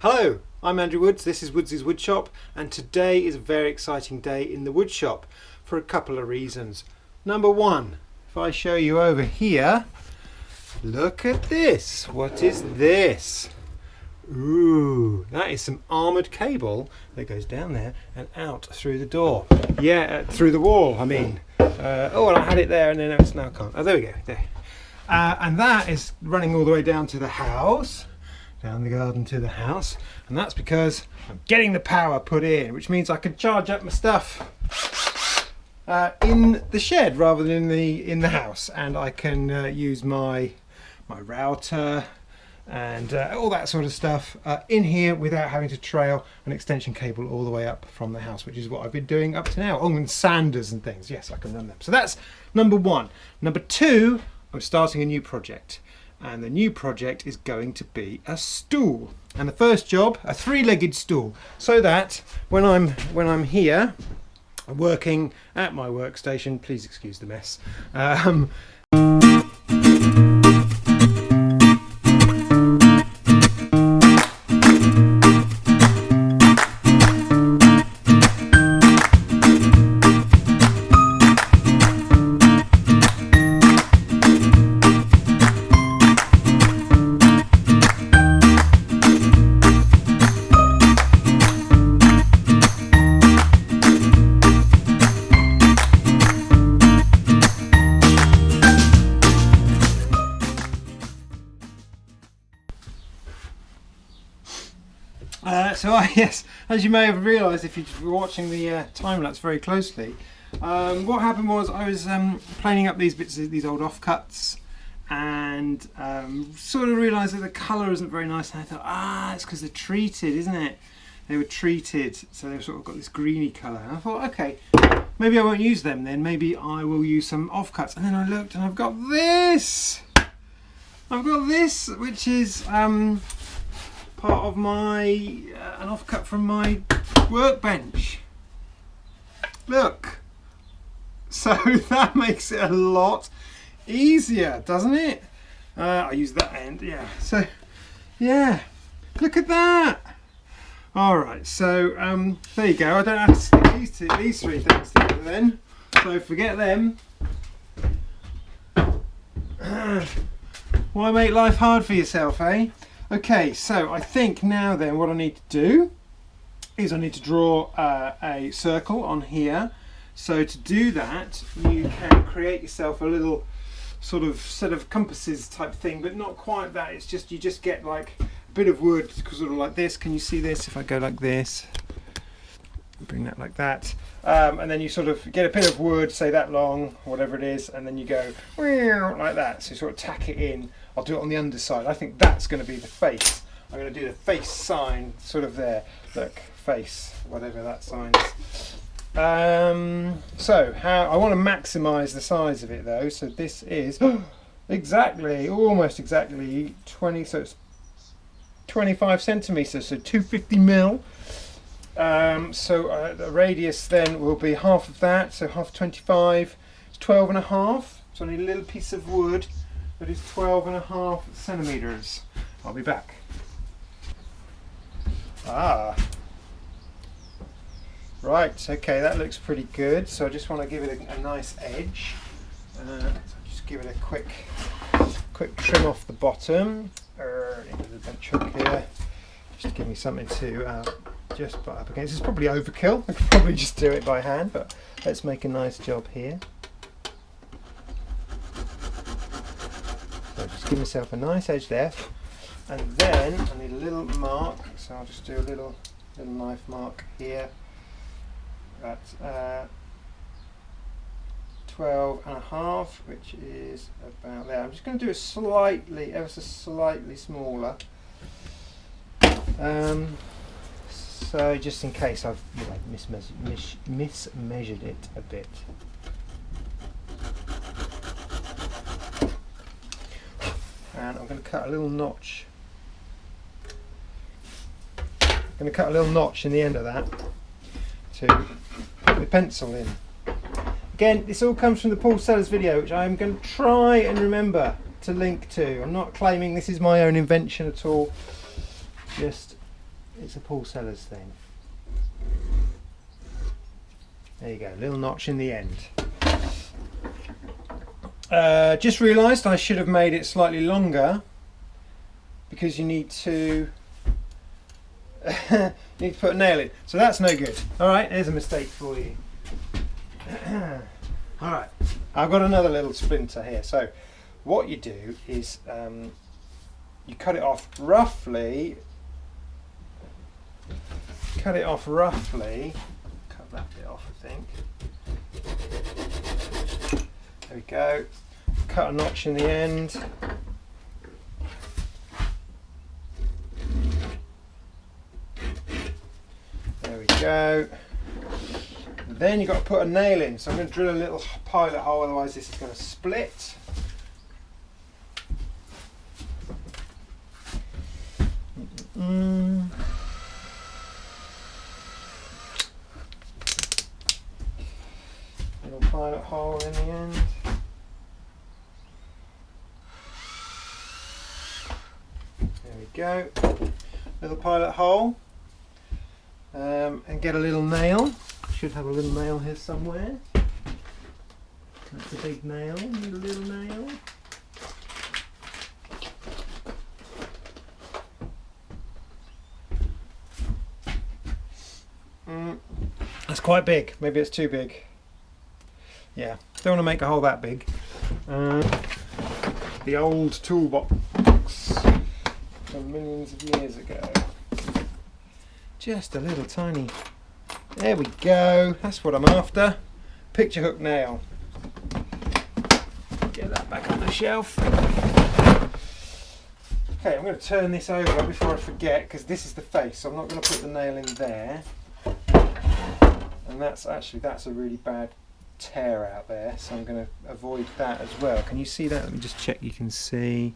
Hello, I'm Andrew Woods, this is Woodsy's Woodshop, and today is a very exciting day in the woodshop for a couple of reasons. Number one, if I show you over here, look at this. What is this? Ooh, that is some armoured cable that goes down there and out through the door. Yeah, through the wall, I mean. Oh, and I had it there and then now I can't. Oh, there we go. There. And that is running all the way down to the house. Down the garden to the house, and that's because I'm getting the power put in, which means I can charge up my stuff in the shed rather than in the house, and I can use my router and all that sort of stuff in here without having to trail an extension cable all the way up from the house, which is what I've been doing up to now. Oh, and sanders and things. Yes, I can run them. So that's number one. Number two, I'm starting a new project. And the new project is going to be a stool. And the first job, a three-legged stool, so that when I'm here working at my workstation, please excuse the mess. Yes, as you may have realised if you're watching the time-lapse very closely, what happened was I was planing up these bits of these old offcuts and sort of realised that the colour isn't very nice, and I thought, it's because they're treated, isn't it? They were treated, so they've sort of got this greeny colour. And I thought, okay, maybe I won't use them then, maybe I will use some offcuts. And then I looked and I've got this! Which is part of my an offcut from my workbench. Look, so that makes it a lot easier, doesn't it? I use that end, yeah. So yeah, look at that. All right, so there you go. I don't have to stick these three things together then, so forget them. Why make life hard for yourself, eh? Okay, so I think now then what I need to do is I need to draw a circle on here. So to do that, you can create yourself a little sort of set of compasses type thing, but not quite that. It's just, you just get like a bit of wood, sort of like this. Can you see this? If I go like this, bring that like that, and then you sort of get a bit of wood, say that long, whatever it is, and then you go like that. So you sort of tack it in. I'll do it on the underside. I think that's going to be the face. I'm going to do the face sign sort of there. Look, face, whatever that sign is. So how I want to maximise the size of it though. So this is exactly, almost exactly 20. So it's 25 centimeters. So 250 mil. So the radius then will be half of that. So half 25. It's 12 and a half. So I need a little piece of wood. That is 12.5 centimeters. I'll be back. Right, okay, that looks pretty good. So I just want to give it a nice edge. So just give it a quick trim off the bottom. Into the bench hook here. Just to give me something to just butt up against. It's probably overkill. I could probably just do it by hand, but let's make a nice job here. So just give myself a nice edge there, and then I need a little mark, so I'll just do a little knife mark here at 12.5, which is about there. I'm just going to do it ever so slightly smaller, so just in case I've mismeasured it a bit. And I'm going to cut a little notch. I'm going to cut a little notch in the end of that to put the pencil in. Again, this all comes from the Paul Sellers video, which I'm going to try and remember to link to. I'm not claiming this is my own invention at all. Just It's a Paul Sellers thing. There you go, little notch in the end. Just realised I should have made it slightly longer because you need to put a nail in. So that's no good. Alright, there's a mistake for you. Alright, I've got another little splinter here. So what you do is you cut it off roughly. Cut that bit off, I think. There we go. Cut a notch in the end. There we go. And then you've got to put a nail in. So I'm going to drill a little pilot hole, otherwise this is going to split. Little pilot hole in the end. There we go. Little pilot hole. And get a little nail. Should have a little nail here somewhere. That's a big nail. Need a little nail. That's quite big. Maybe it's too big. Yeah, don't want to make a hole that big. The old toolbox from millions of years ago. Just a little tiny. There we go. That's what I'm after. Picture hook nail. Get that back on the shelf. Okay, I'm going to turn this over before I forget, because this is the face, so I'm not going to put the nail in there. And that's a really bad tear out there, so I'm going to avoid that as well. Can you see that? Let me just check you can see.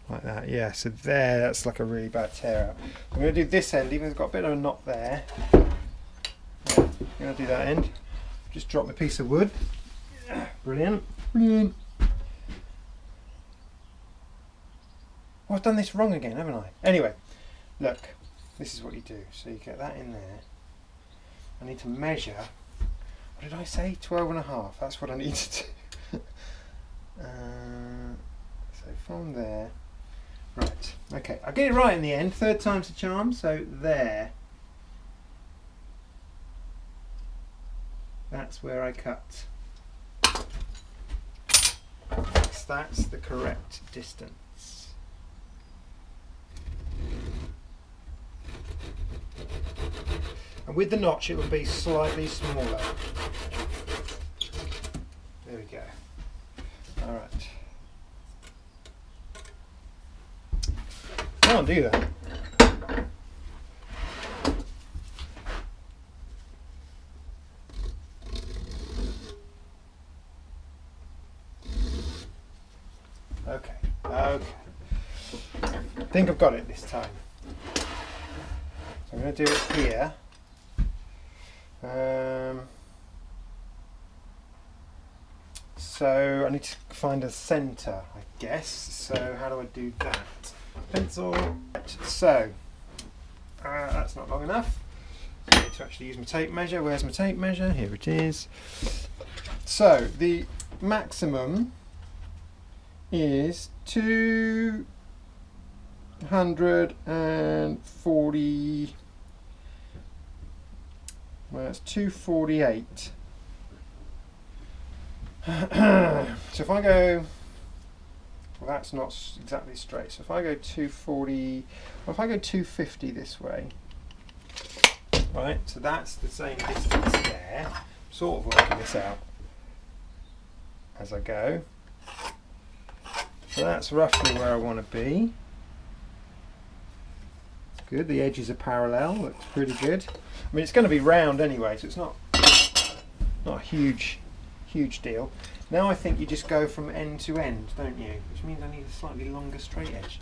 Like that, yeah, so there, that's like a really bad tear out. I'm going to do this end, even though it's got a bit of a knot there. Yeah, I'm going to do that end. Just drop my piece of wood. Brilliant, brilliant. Oh, I've done this wrong again, haven't I? Anyway, look, this is what you do. So you get that in there. I need to measure, what did I say? 12.5, that's what I need to do. So from there, right, okay, I'll get it right in the end, third time's a charm, so there. That's where I cut. That's the correct distance. And with the notch it will be slightly smaller. There we go. Alright. Can't do that. Okay, okay. I think I've got it this time. So I'm going to do it here. So I need to find a centre, I guess. So how do I do that? Pencil. So that's not long enough. I need to actually use my tape measure. Where's my tape measure? Here it is. So the maximum is 240. Well, it's 248. So if I go, well, that's not exactly straight. So if I go 240, well, if I go 250 this way, right? So that's the same distance there. I'm sort of working this out as I go. So that's roughly where I want to be. Good, the edges are parallel, looks pretty good. I mean, it's going to be round anyway, so it's not a huge deal. Now I think you just go from end to end, don't you? Which means I need a slightly longer straight edge.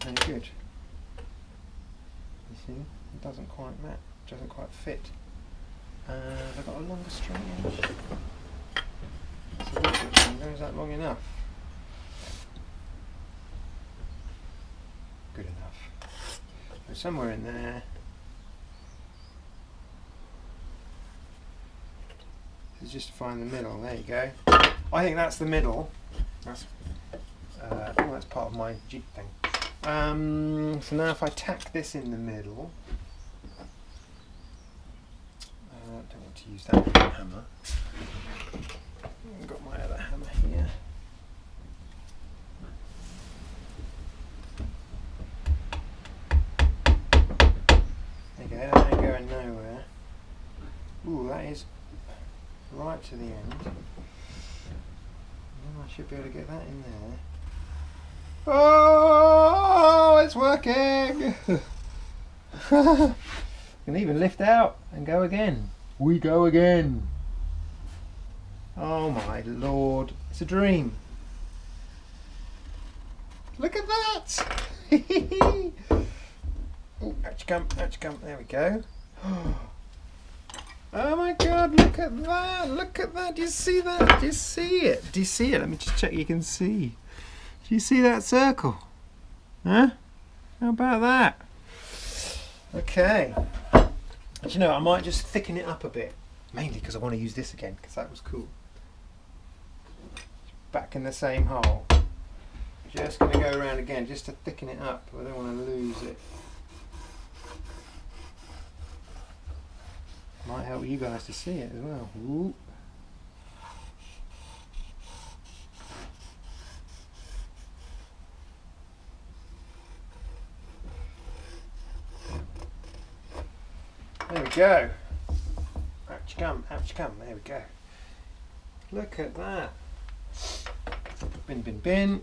Very good. You see, it doesn't quite match, doesn't quite fit. I've got a longer straight edge. So is that long enough? somewhere in there. It's just to find the middle. There you go. I think that's the middle. That's that's part of my jig thing. So now if I tack this in the middle, I don't want to use that hammer. I've got my other hammer here. There you go, that ain't going nowhere. Ooh, that is right to the end. I should be able to get that in there. Oh, it's working! Can even lift out and go again. We go again. Oh my lord, it's a dream. Look at that! Oh, ouch come, there we go. Oh my god, look at that, look at that, do you see that? Do you see it? Do you see it? Let me just check you can see. Do you see that circle? Huh? How about that? Okay. But you know, I might just thicken it up a bit. Mainly because I want to use this again, because that was cool. Back in the same hole. Just going to go around again, just to thicken it up. I don't want to lose it. Might help you guys to see it as well. Ooh. There we go. Ouch come, there we go. Look at that. Bin, bin, bin.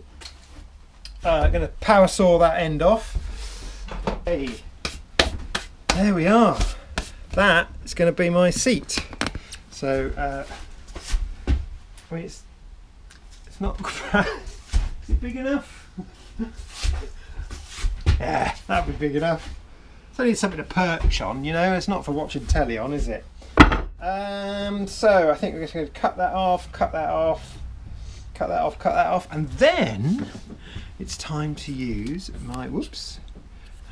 Going to power saw that end off. Hey, there we are. That is going to be my seat. So, I mean, it's not. Is it big enough? Yeah, that'd be big enough. It's only something to perch on, you know. It's not for watching telly on, is it? So I think we're just going to cut that off, and then it's time to use my. Whoops.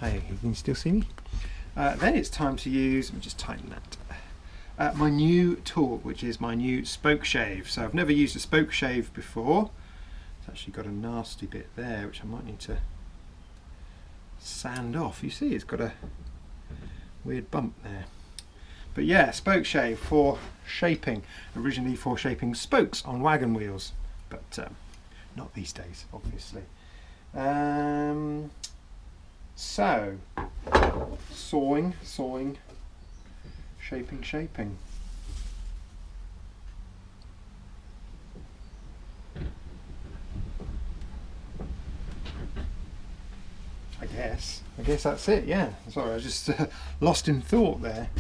Hey, you can still see me? Then it's time to use, let me just tighten that, my new tool, which is my new spoke shave. So I've never used a spoke shave before. It's actually got a nasty bit there, which I might need to sand off. You see, it's got a weird bump there. But yeah, spoke shave for shaping, originally for shaping spokes on wagon wheels, but not these days, obviously. So, sawing, shaping. I guess that's it, yeah. Sorry, I was just lost in thought there.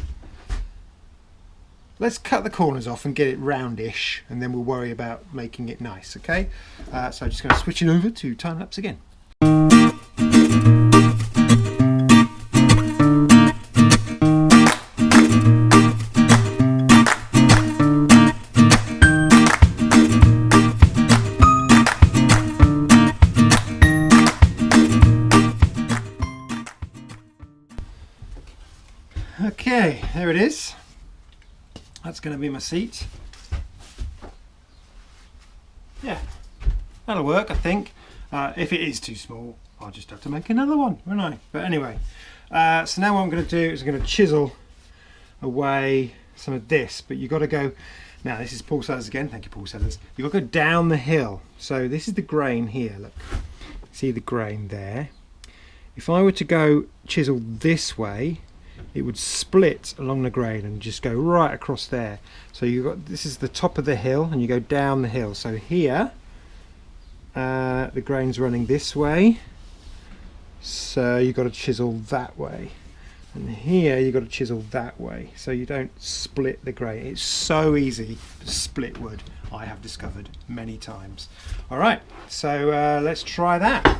Let's cut the corners off and get it roundish, and then we'll worry about making it nice, okay? So I'm just going to switch it over to time lapse again. Okay, there it is. That's going to be my seat. Yeah, that'll work, I think. If it is too small, I'll just have to make another one, won't I? But anyway, so now what I'm going to do is I'm going to chisel away some of this, but you've got to go, now this is Paul Sellers again, thank you Paul Sellers. You've got to go down the hill. So this is the grain here, look. See the grain there? If I were to go chisel this way, it would split along the grain and just go right across there. So you've got, this is the top of the hill and you go down the hill. So here the grain's running this way, so you've got to chisel that way, and here you've got to chisel that way, so you don't split the grain. It's so easy to split wood, I have discovered many times. Alright, so let's try that.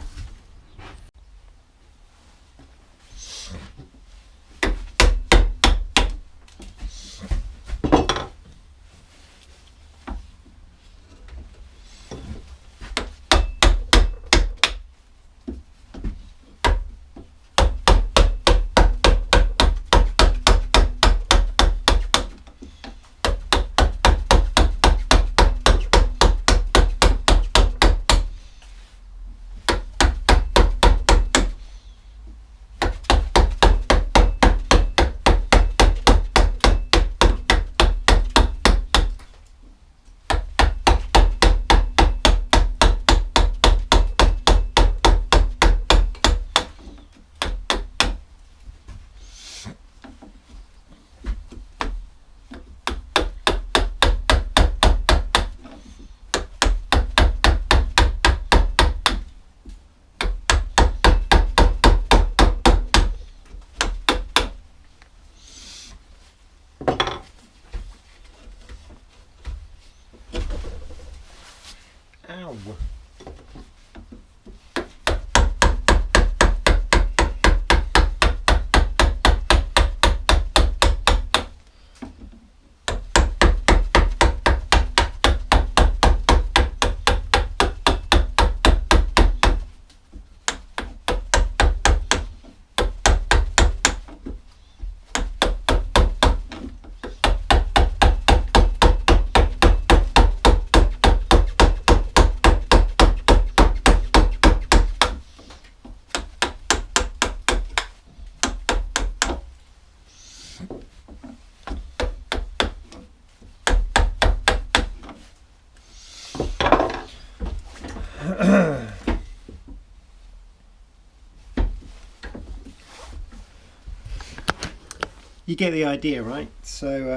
You get the idea, right? So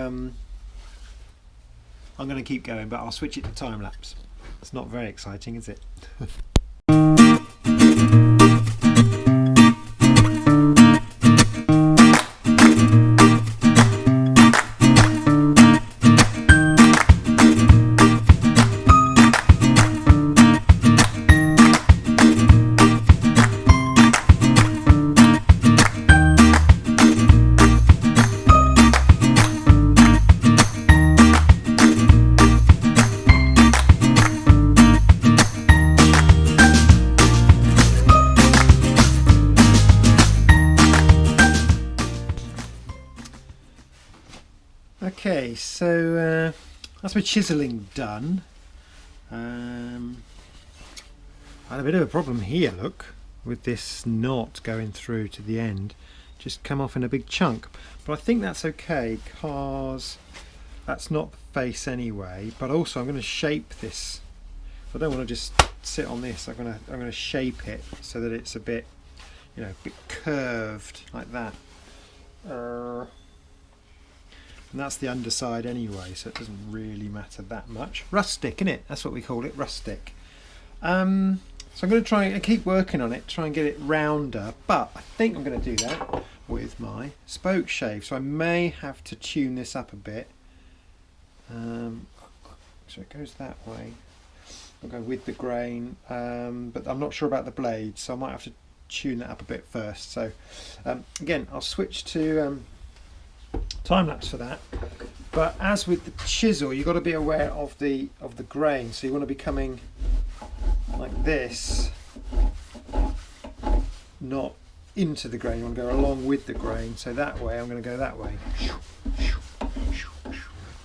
I'm going to keep going, but I'll switch it to time lapse. It's not very exciting, is it? Okay, so that's my chiselling done. I had a bit of a problem here, look, with this knot going through to the end. Just come off in a big chunk. But I think that's okay because that's not the face anyway. But also I'm going to shape this. I don't want to just sit on this. I'm going to shape it so that it's a bit, you know, a bit curved like that. And that's the underside anyway, so it doesn't really matter that much. Rustic, innit? That's what we call it, rustic. So I'm going to try and keep working on it, try and get it rounder, but I think I'm going to do that with my spoke shave. So I may have to tune this up a bit. So it goes that way. I'll go with the grain, but I'm not sure about the blade, so I might have to tune that up a bit first. So again, I'll switch to time lapse for that. But as with the chisel, you've got to be aware of the grain. So you want to be coming like this, not into the grain. You want to go along with the grain. So that way, I'm going to go that way.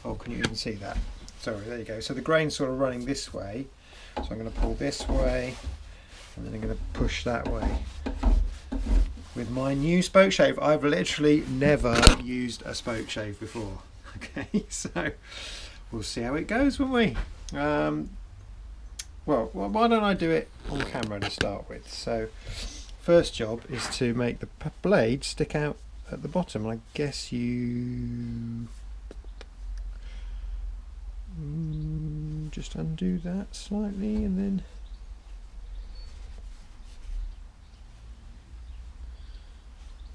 Oh, can you even see that? Sorry, there you go. So the grain's sort of running this way. So I'm going to pull this way, and then I'm going to push that way. With my new spoke shave, I've literally never used a spoke shave before. Okay, so we'll see how it goes, won't we? Well, why don't I do it on camera to start with? So, first job is to make the blade stick out at the bottom. I guess you just undo that slightly and then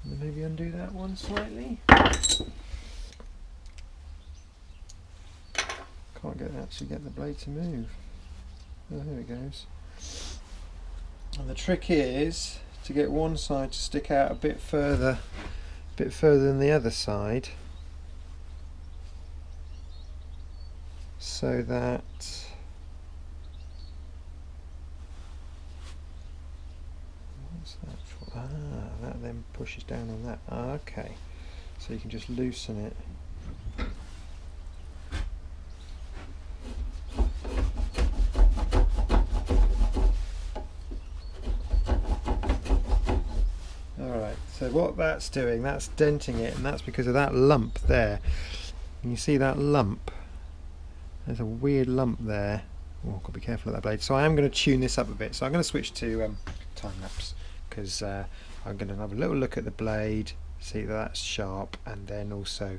maybe undo that one slightly. Can't actually get the blade to move. Oh, there it goes. And the trick is to get one side to stick out a bit further than the other side, so that that then pushes down on that. Okay, so you can just loosen it. Alright, so what that's doing, that's denting it, and that's because of that lump there. Can you see that lump? There's a weird lump there. Oh, I've got to be careful of that blade. So I am going to tune this up a bit. So I'm going to switch to time lapse, because I'm going to have a little look at the blade, see that that's sharp, and then also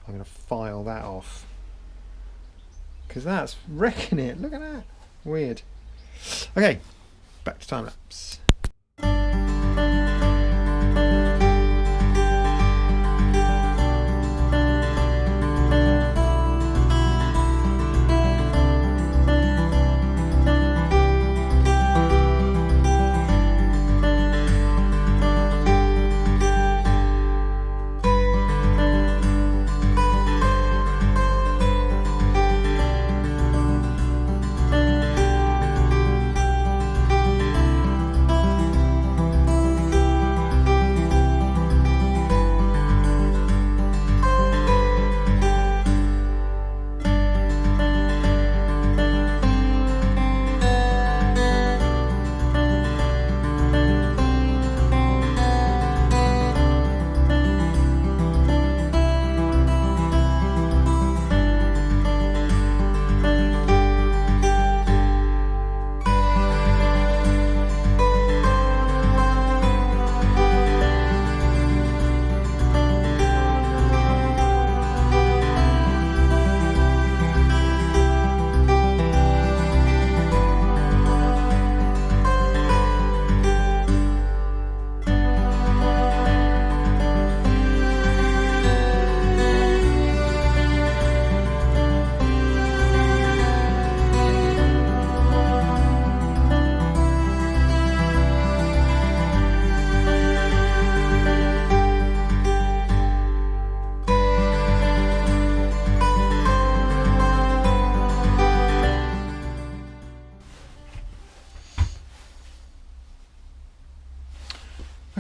I'm going to file that off, because that's wrecking it. Look at that. Weird. Okay, back to time lapse.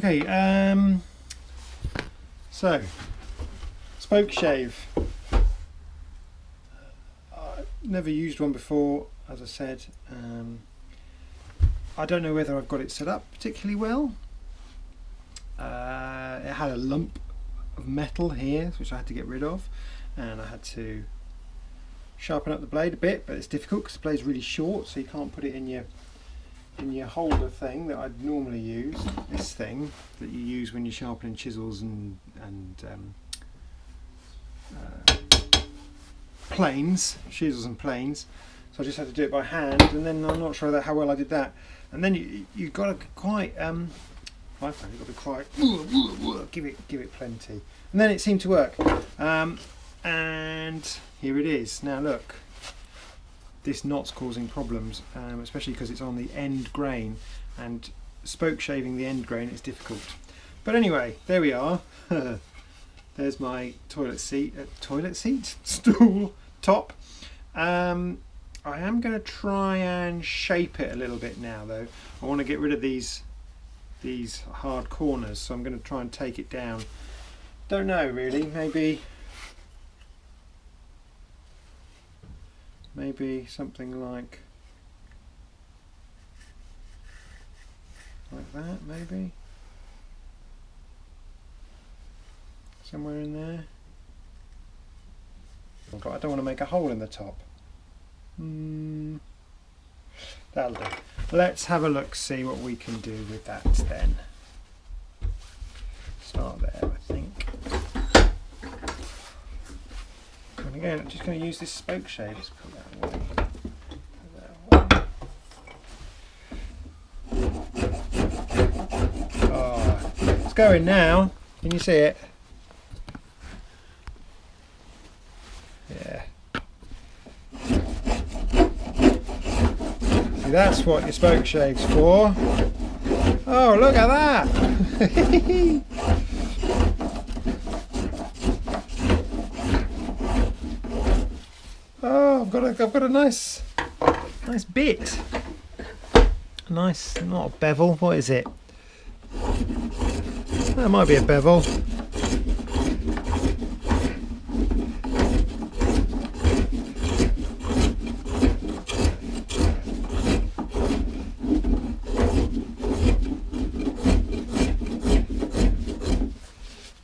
Okay, so spoke shave. I've never used one before, as I said. I don't know whether I've got it set up particularly well. It had a lump of metal here, which I had to get rid of, and I had to sharpen up the blade a bit, but it's difficult because the blade's really short, so you can't put it in your holder thing that I'd normally use. This thing that you use when you're sharpening chisels and planes, chisels and planes. So I just had to do it by hand, and then I'm not sure how well I did that. And then you've got to quite I found you've got to quite give it plenty, and then it seemed to work. And here it is. Now look, this knot's causing problems, especially because it's on the end grain, and spoke shaving the end grain is difficult. But anyway, there we are. There's my toilet seat stool top. I am going to try and shape it a little bit now though. I want to get rid of these hard corners, so I'm going to try and take it down. Don't know really, maybe something like that, maybe somewhere in there. I don't want to make a hole in the top. That'll do. Let's have a look, see what we can do with that then. Start there, I think. And again, I'm just going to use this spoke shave. Let's put that away. Oh, it's going now. Can you see it? Yeah. See, that's what your spoke shave's for. Oh, look at that! Oh, I've got a nice bit. Nice, not a bevel. What is it? That might be a bevel.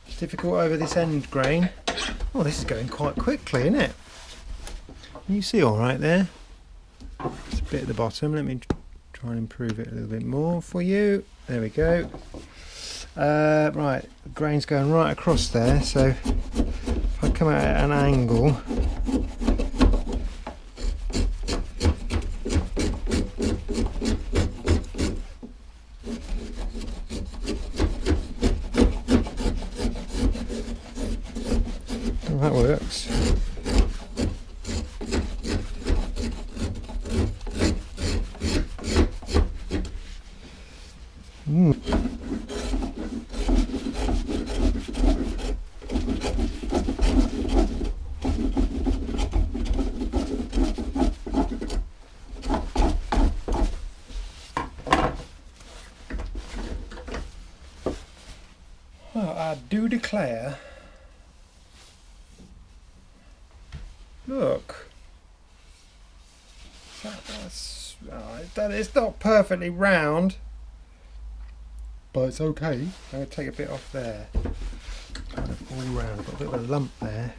It's difficult over this end grain. Oh, this is going quite quickly, isn't it? Can you see all right there? It's a bit at the bottom. Let me try and improve it a little bit more for you. There we go. Right, the grain's going right across there, so if I come out at an angle, well, that works. Well, I do declare, look, it's not perfectly round, but it's okay. I'm going to take a bit off there, kind of all round. I've got a bit of a lump there.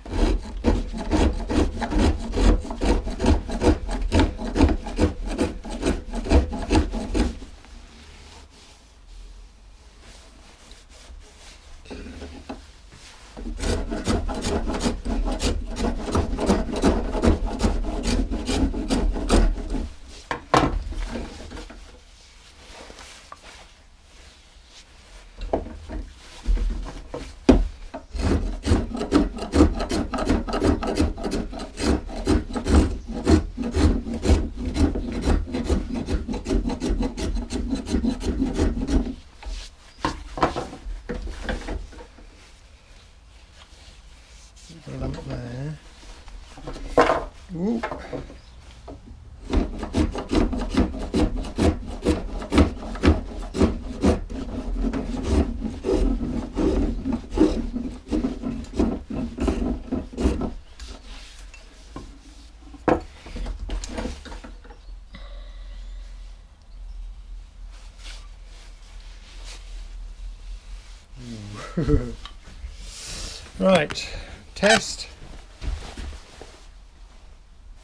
Right, test.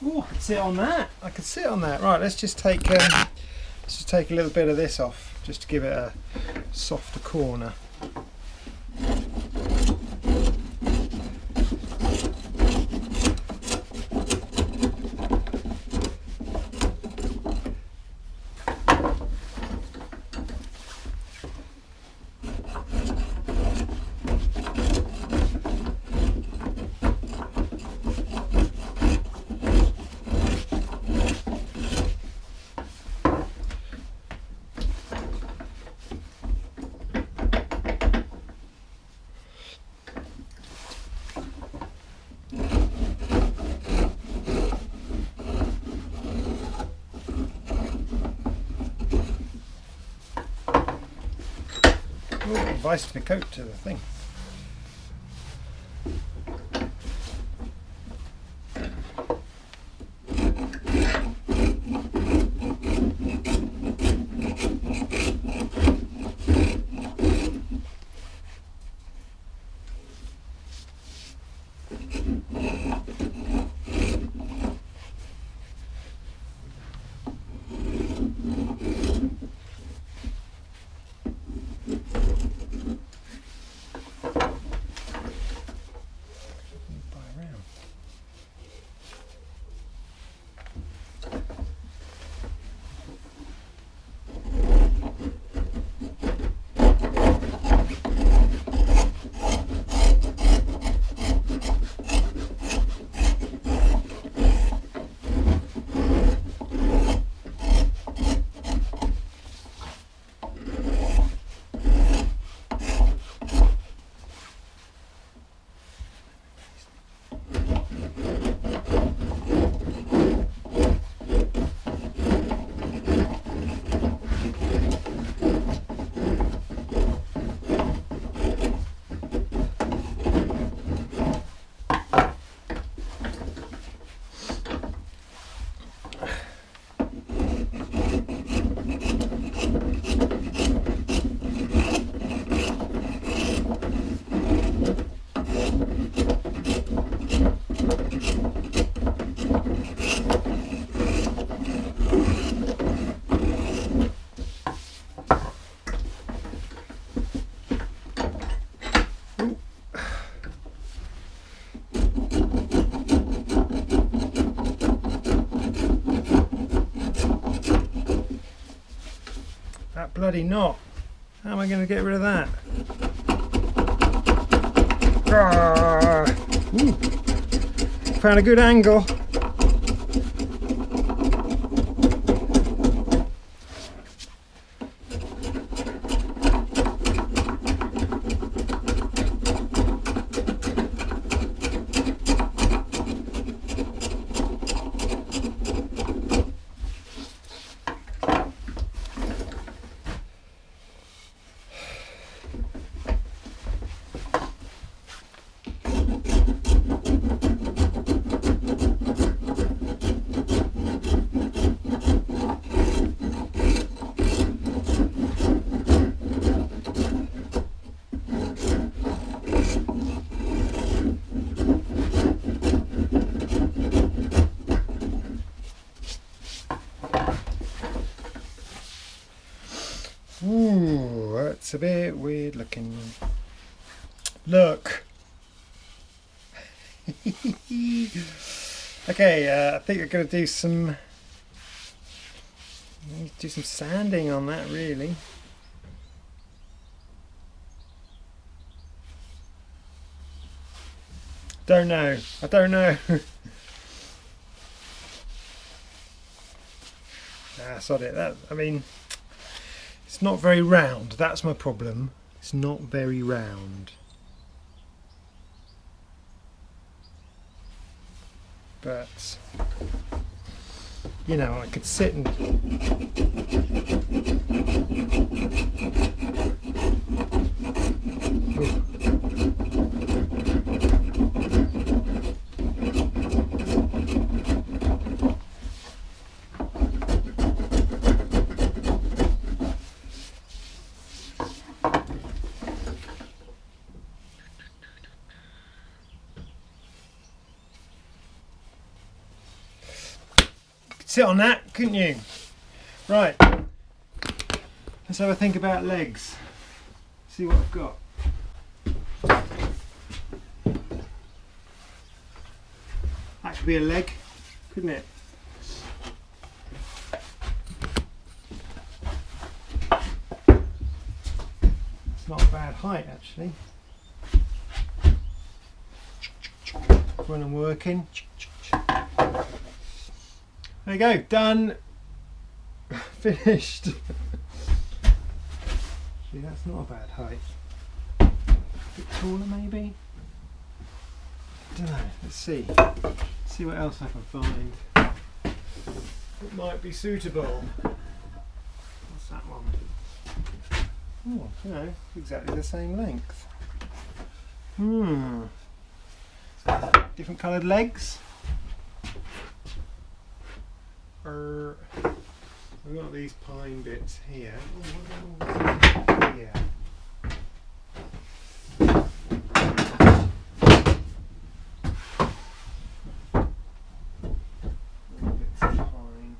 Oh, I could sit on that. I could sit on that. Right, let's just take a little bit of this off, just to give it a softer corner. Vice the coat to the thing. That bloody knot. How am I going to get rid of that? Found a good angle. Ooh, that's a bit weird looking. Look. Okay, I think I'm going to do some sanding on that, really. Don't know. I don't know. Nah, sod it. I mean, it's not very round. That's my problem. It's not very round. But, you know, I could sit and... Ooh. sit on that, couldn't you? Right, let's have a think about legs. See what I've got. That could be a leg, couldn't it? It's not a bad height actually. When I'm working. There you go, done. Finished. See, that's not a bad height. A bit taller maybe? I don't know, let's see. See what else I can find. It might be suitable. What's that one? Oh, no, exactly the same length. Different coloured legs. We've got these pine bits here. Yeah. Bits of pine.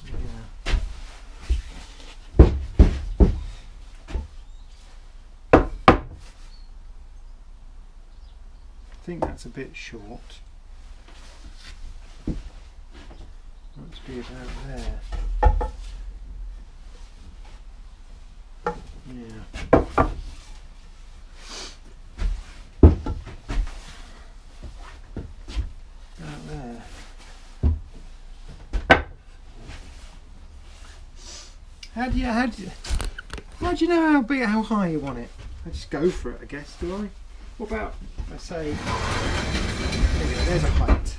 Yeah. I think that's a bit short. Must be about there. Yeah. About there. How do you know how high you want it? I just go for it, I guess, do I? What about, I say, there's a height.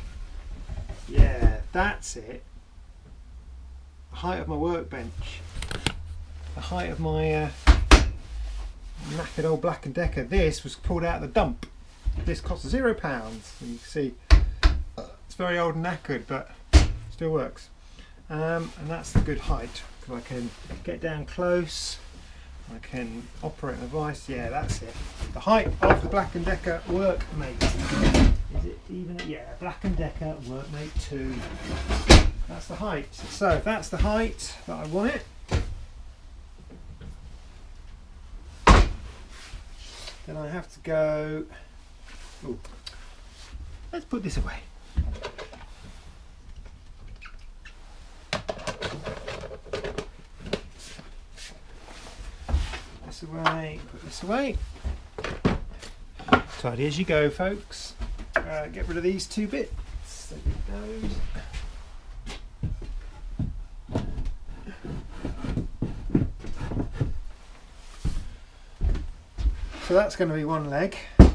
Yeah, that's it. The height of my workbench. The height of my knackered old Black & Decker. This was pulled out of the dump. This cost £0. And you can see it's very old and knackered, but still works. And that's the good height, because I can get down close. I can operate the vice. Yeah, that's it. The height of the Black & Decker Workmate. Is it even? Yeah, Black & Decker Workmate 2. That's the height. So if that's the height that I want it, then I have to go. Ooh, let's put this away. This away. Put this away. Tidy as you go, folks. Get rid of these two bits. There it goes. So that's going to be one leg. Got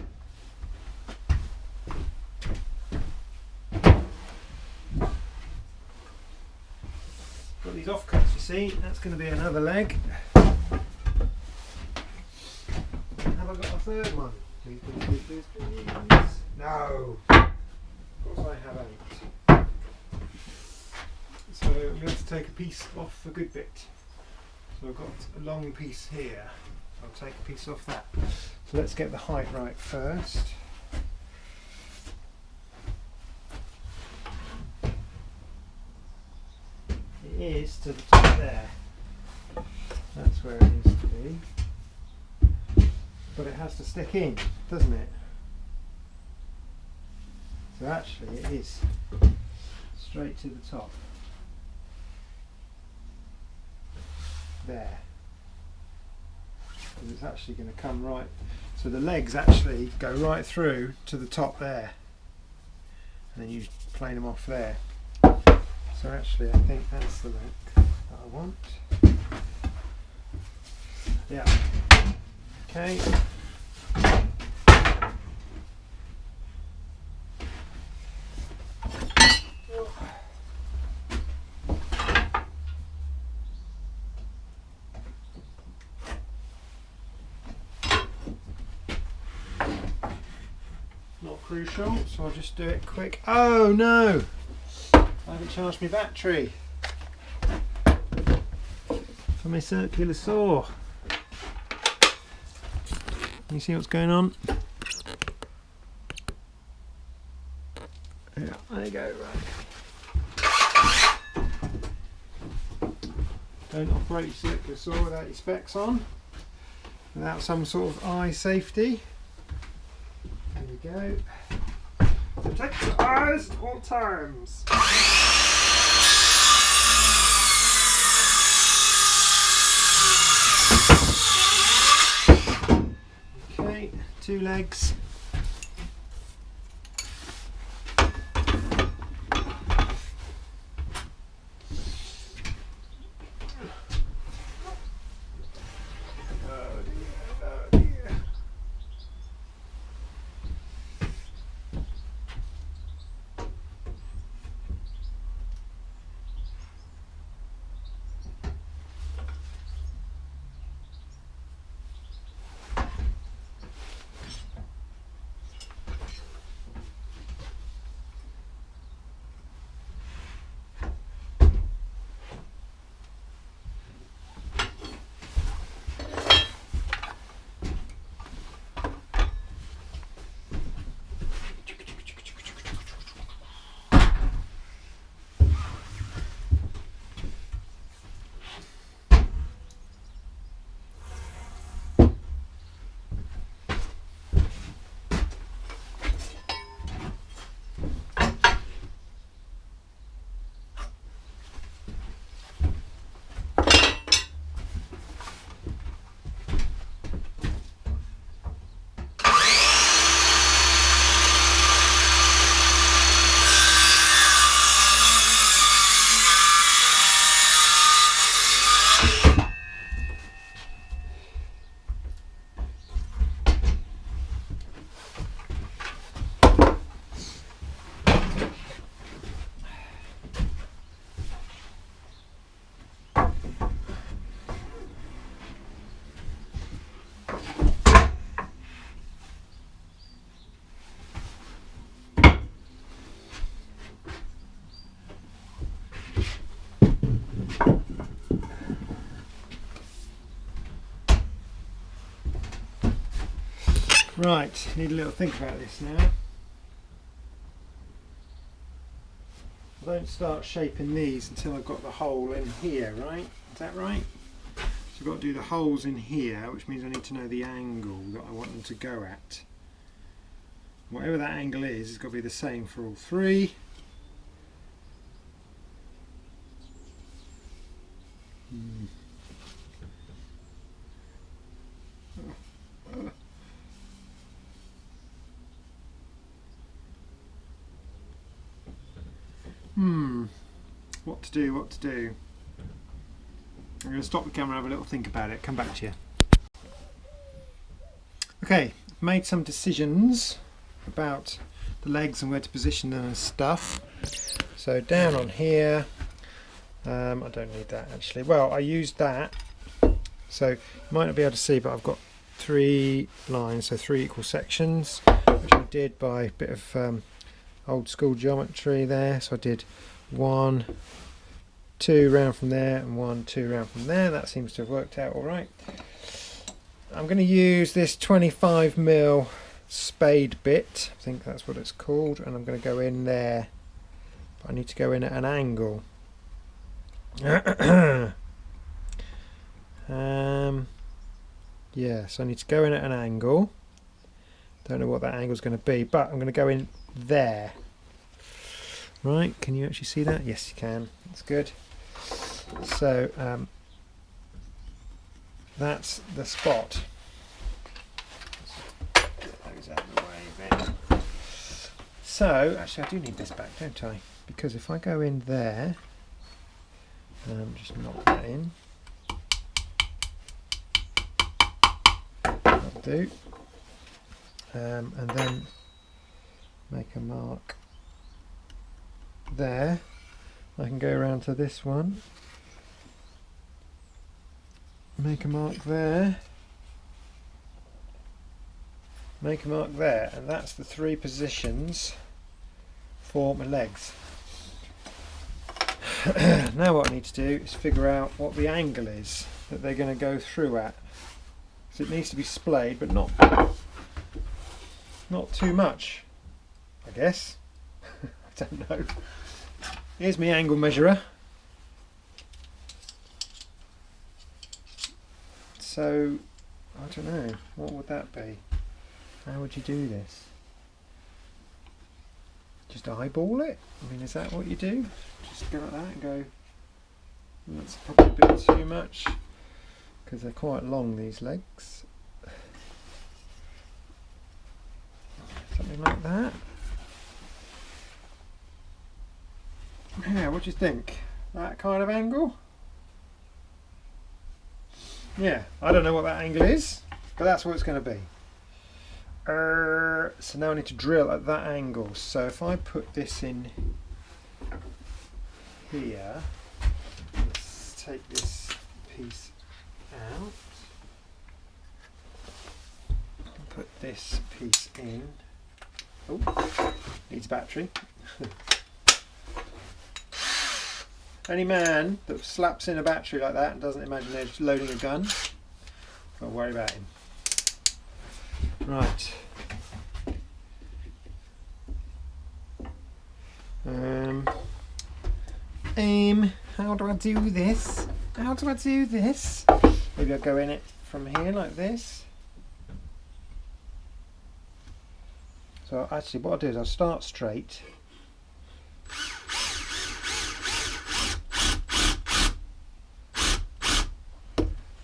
these offcuts, you see. That's going to be another leg. Have I got a third one? Please, please, please, please, please. No. Of course I haven't. So I'm going to take a piece off a good bit. So I've got a long piece here. I'll take a piece off that. So let's get the height right first. It is to the top there. That's where it needs to be. But it has to stick in, doesn't it? So actually it is straight to the top. There. It's actually going to come right, so the legs actually go right through to the top there, and then you plane them off there. So actually I think that's the length that I want. Yeah. Okay. Crucial, so I'll just do it quick. Oh no! I haven't charged my battery for my circular saw. Can you see what's going on? Yeah, there you go. Right. Don't operate your circular saw without your specs on, without some sort of eye safety. There you go. Protect your eyes at all times. Okay, 2 legs. Right, need a little think about this now. I don't start shaping these until I've got the hole in here, right? Is that right? So I've got to do the holes in here, which means I need to know the angle that I want them to go at. Whatever that angle is, it's got to be the same for all 3. What to do? I'm going to stop the camera and have a little think about it, come back to you. Okay, I've made some decisions about the legs and where to position them and stuff. So down on here, I don't need that actually. Well, I used that, so you might not be able to see, but I've got 3 lines, so 3 equal sections, which I did by a bit of old school geometry there. So I did 1, 2 round from there and 1, 2 round from there. That seems to have worked out all right. I'm going to use this 25mm spade bit, I think that's what it's called, and I'm going to go in there, but I need to go in at an angle. Yeah, so I need to go in at an angle. Don't know what that angle is going to be, but I'm going to go in there. Right, can you actually see that? Yes, you can. That's good. So that's the spot. Get those out of the way a bit. So actually, I do need this back, don't I? Because if I go in there, just knock that in. That'll do. And then make a mark there. I can go around to this one, make a mark there, make a mark there, and that's the 3 positions for my legs. Now what I need to do is figure out what the angle is that they're going to go through at. So it needs to be splayed, but not too much, I guess. I don't know. Here's my angle measurer. So, I don't know, what would that be? How would you do this? Just eyeball it? I mean, is that what you do? Just go like that and go, that's probably a bit too much, because they're quite long, these legs. Something like that. Yeah, what do you think? That kind of angle? Yeah, I don't know what that angle is, but that's what it's going to be. So now I need to drill at that angle. So if I put this in here, let's take this piece out, put this piece in. Oh, needs battery. Any man that slaps in a battery like that and doesn't imagine they're just loading a gun, don't worry about him. Right. Aim. How do I do this? How do I do this? Maybe I'll go in it from here like this. So actually what I'll do is I'll start straight.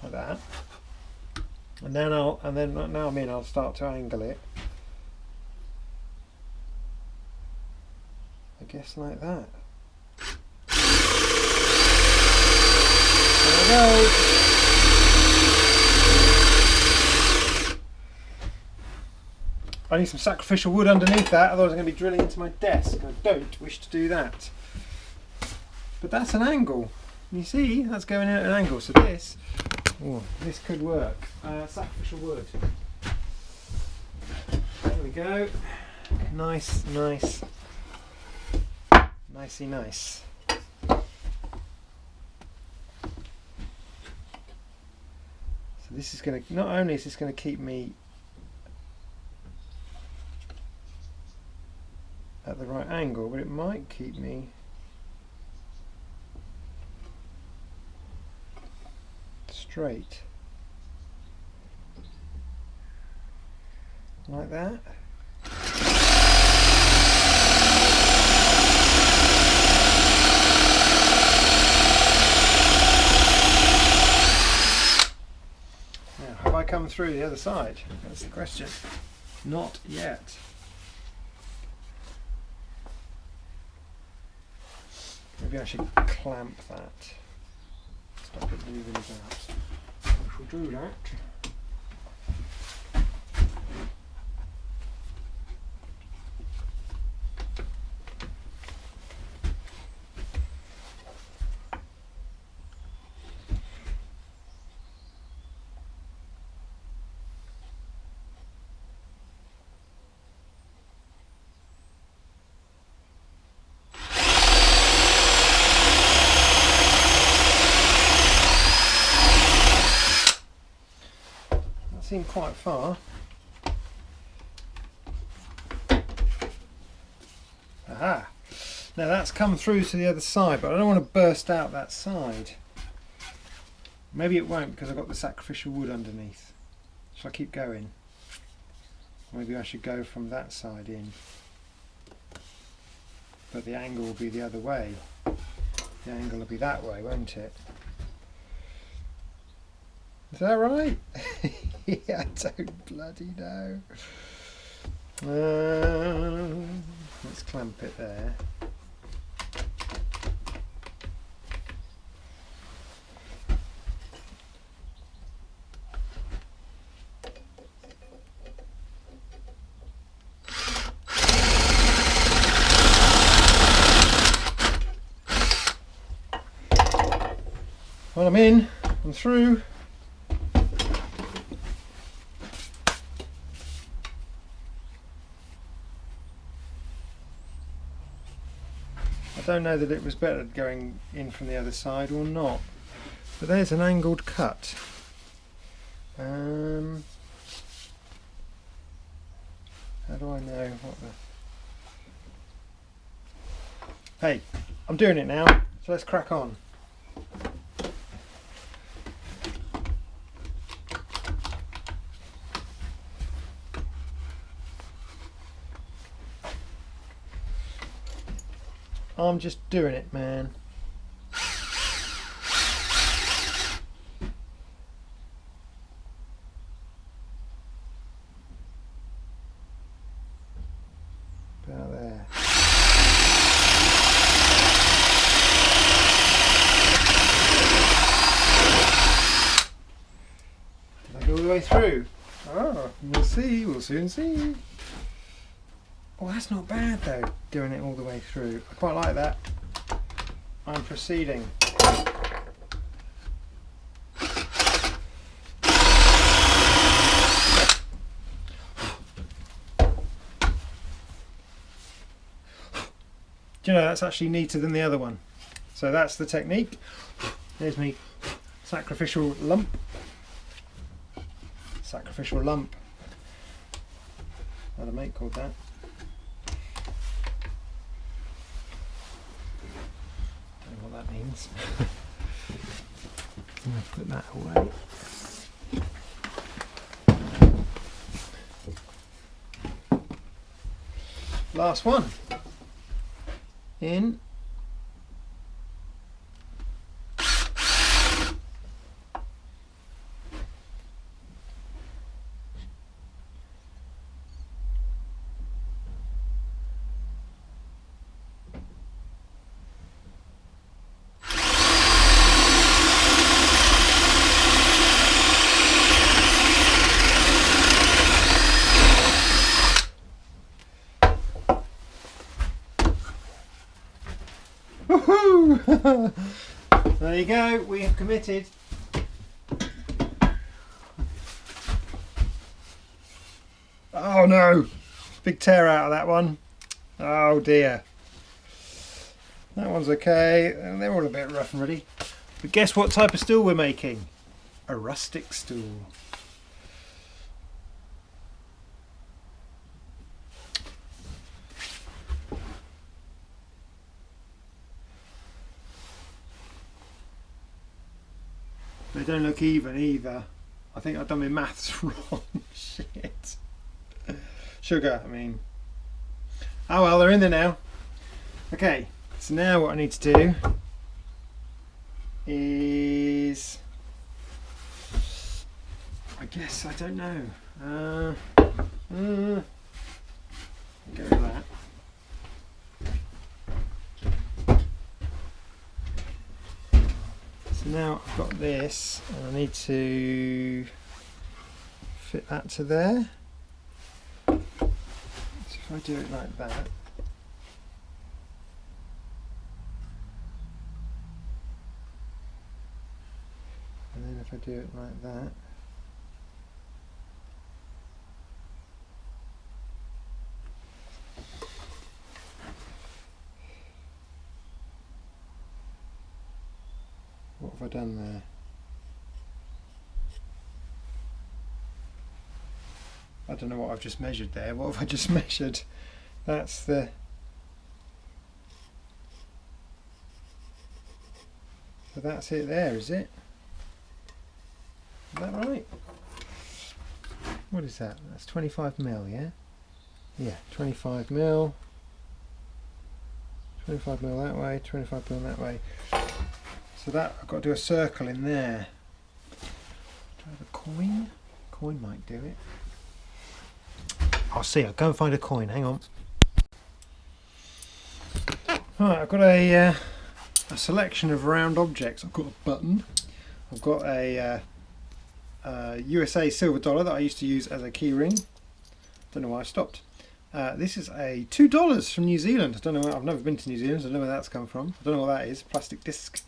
Like that. And then I'll start to angle it. I guess like that. There we go. I need some sacrificial wood underneath that, otherwise I'm going to be drilling into my desk. I don't wish to do that. But that's an angle. You see, that's going in at an angle. So this could work. Sacrificial wood. There we go. Nice, nice. Nicey nice. So this is going to, not only is this going to keep me at the right angle, but it might keep me straight. Like that. Now, have I come through the other side? That's the question. Not yet. Maybe I should clamp that. Stop it moving about. I shall do that. Seem quite far. Aha! Now that's come through to the other side, but I don't want to burst out that side. Maybe it won't because I've got the sacrificial wood underneath. Shall I keep going? Maybe I should go from that side in. But the angle will be the other way. The angle will be that way, won't it? Is that right? Yeah, I don't bloody know. Let's clamp it there. Well, I'm in. I'm through. I don't know that it was better going in from the other side or not, but there's an angled cut. How do I know what the... hey, I'm doing it now, so let's crack on. I'm just doing it, man. About there. Did I go all the way through? Oh, we'll see, we'll soon see. Oh, that's not bad though, doing it all the way through. I quite like that. I'm proceeding. Do you know, that's actually neater than the other one. So that's the technique. There's me sacrificial lump. Sacrificial lump. Had a mate called that. Don't know what that means. I'm going to put that away. Last one. In. Woohoo! There you go, we have committed. Oh no! Big tear out of that one. Oh dear. That one's okay, and they're all a bit rough and ready. But guess what type of stool we're making? A rustic stool. They don't look even either. I think I've done my maths wrong. Shit. Sugar, I mean. Oh well, they're in there now. Okay, so now what I need to do is, I guess, I don't know. Get rid of that. So now I've got this, and I need to fit that to there. So if I do it like that, and then if I do it like that, what have I done there? I don't know what I've just measured there. What have I just measured? That's the... So that's it there, is it? Is that right? What is that? That's 25 mil, yeah? Yeah, 25 mil. 25 mil that way, 25 mil that way. So that, I've got to do a circle in there. Do I have a coin? Coin might do it. I'll see, I'll go and find a coin, hang on. Right, I've got a selection of round objects. I've got a button. I've got a USA silver dollar that I used to use as a key ring. Don't know why I stopped. This is a $2 from New Zealand. I don't know, I've never been to New Zealand, so I don't know where that's come from. I don't know what that is, plastic disc.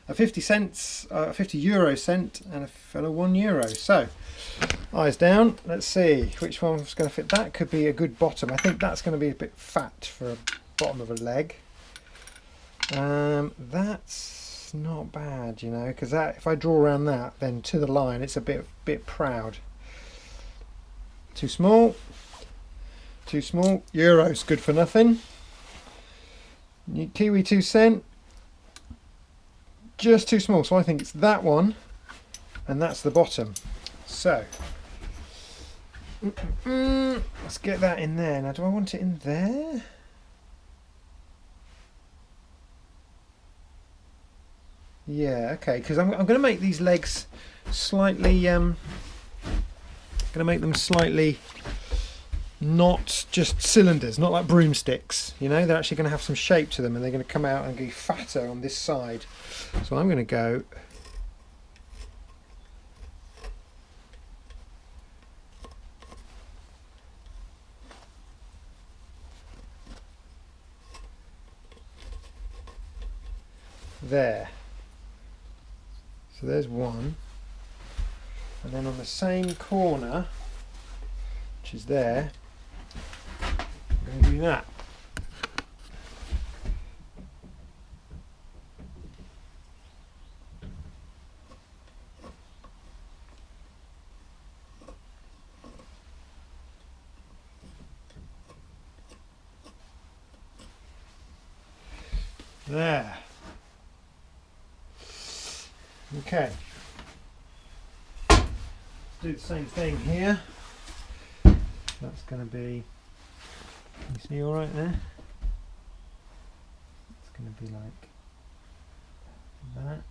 A 50 euro cent and a €1. So, eyes down, let's see which one's going to fit. That could be a good bottom. I think that's going to be a bit fat for a bottom of a leg. That's not bad, you know, because that, if I draw around that, then to the line, it's a bit proud. Too small. Too small. Euro's good for nothing. Kiwi 2 cent, just too small, so I think it's that one, and that's the bottom. So let's get that in there. Now, do I want it in there? Yeah, okay, because I'm going to make these legs slightly, going to make them slightly not just cylinders, not like broomsticks, you know, they're actually going to have some shape to them, and they're going to come out and be fatter on this side. So I'm going to go there. So there's one, and then on the same corner, which is there, I'm going to do that. There. Okay. Do the same thing here. That's going to be, you see all right there? It's going to be like that.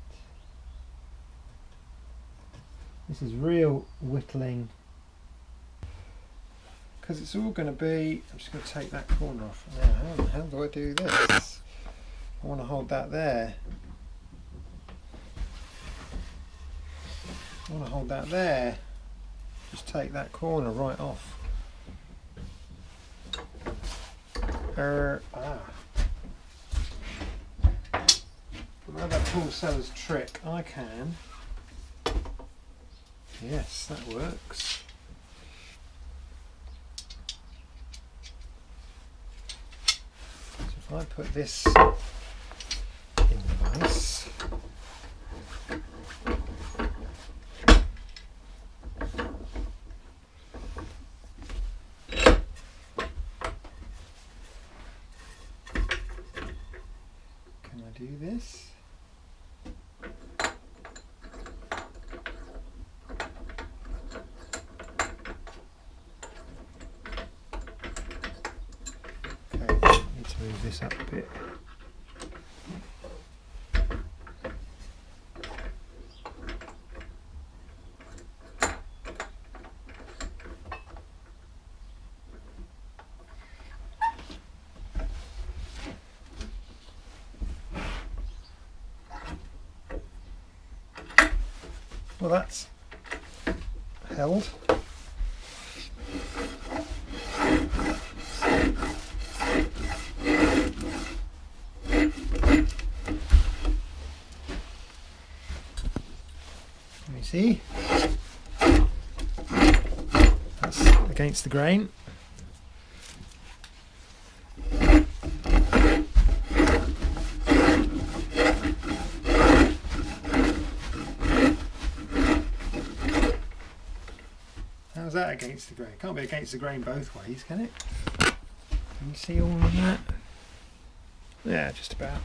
This is real whittling, because it's all going to be, I'm just going to take that corner off. Now, how do I do this? I want to hold that there. I want to hold that there. Just take that corner right off. Another Paul Sellers trick. I can. Yes, that works. So if I put this in the vise. Do this. Okay, need to move this up a bit. Well, that's held. Let me see. That's against the grain. How's that against the grain? Can't be against the grain both ways, can it? Can you see all of that? Yeah, just about.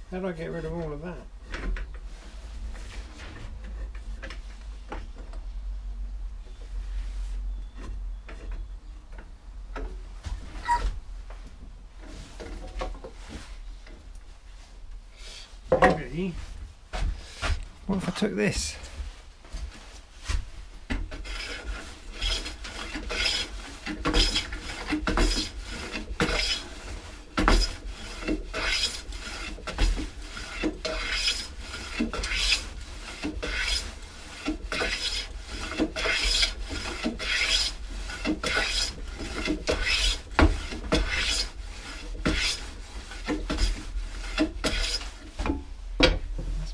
How do I get rid of all of that? Maybe. What if I took this?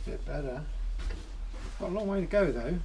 a bit better. Got a long way to go though.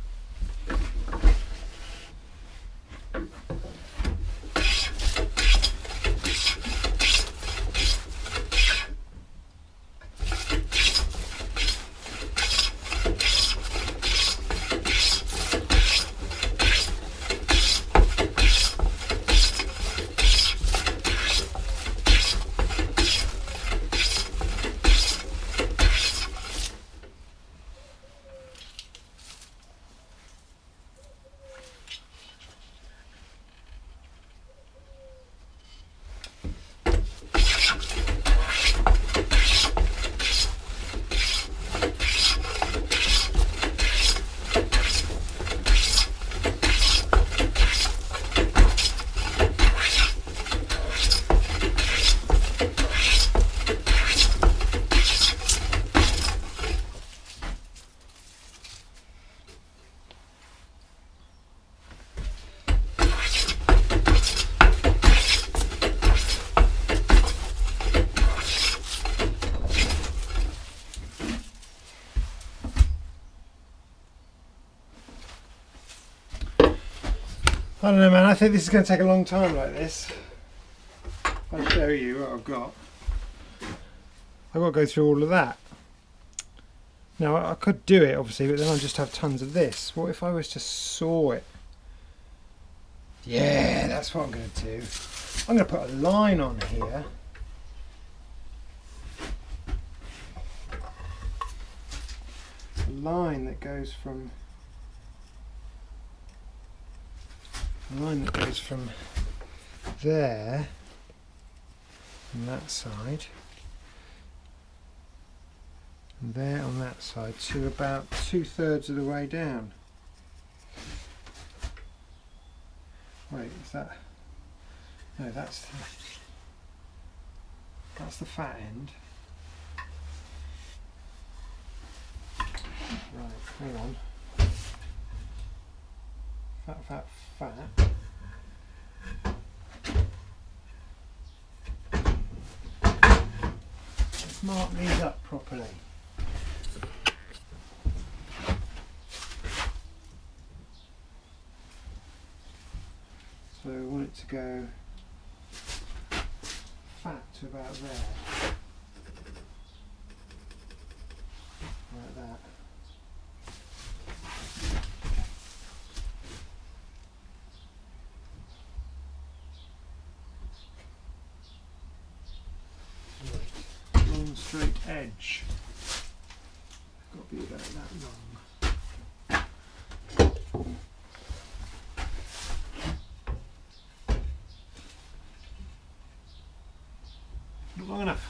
I don't know, man, I think this is going to take a long time like this. I'll show you what I've got. I've got to go through all of that. Now, I could do it, obviously, but then I'll just have tons of this. What if I was to saw it? Yeah, that's what I'm going to do. I'm going to put a line on here. A line that goes from... A line that goes from there, on that side, and there on that side, to about 2/3 of the way down. Wait, is that? No, that's the fat end. Right, hang on. Fat. Let's mark these up properly. So we want it to go fat to about there. Like that. Straight edge. Got to be about that long. Not long enough.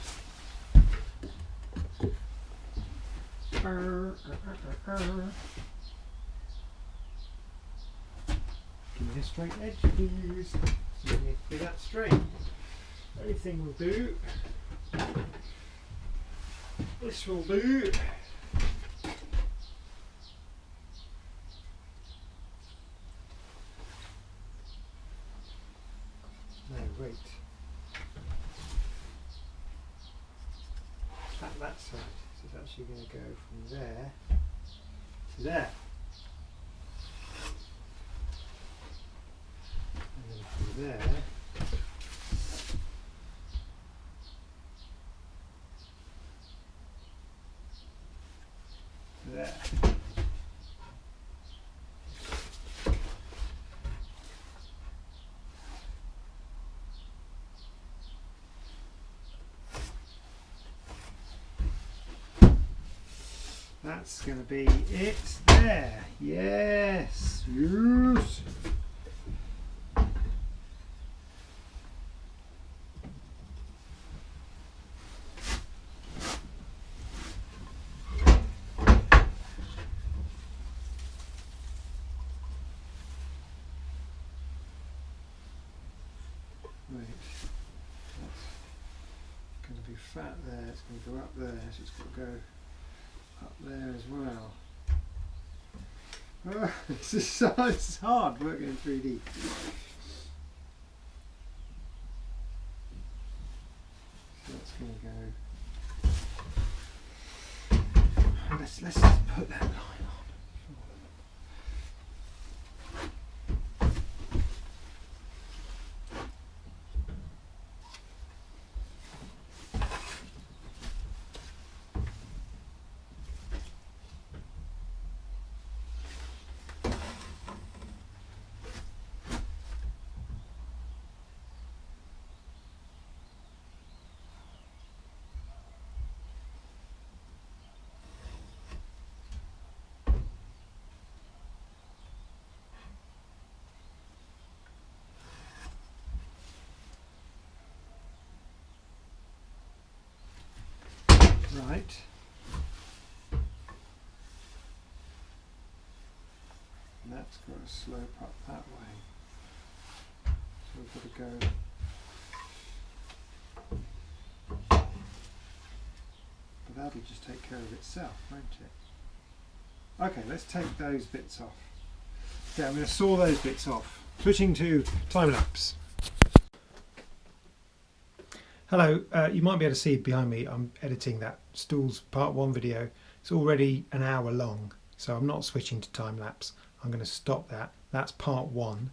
Give me a straight edge, please. Doesn't need to be that straight. Anything will do. This will do. No, wait. That side. So it's actually going to go from there to there. And then from there there. That's going to be it there. Yes. Yes. Right, that's going to be fat there, it's going to go up there, so it's got to go up there as well. Oh, it's hard working in 3D. So that's going to go, let's let's just put that line on. Right. And that's got to slope up that way. So we've got to go. But that'll just take care of itself, won't it? Okay, let's take those bits off. Okay, I'm going to saw those bits off. Switching to time lapse. Hello, you might be able to see behind me, I'm editing that Stool's part 1 video. It's already an hour long, so I'm not switching to time lapse. I'm going to stop that. That's part 1.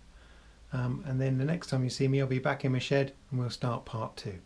And then the next time you see me, I'll be back in my shed and we'll start part 2.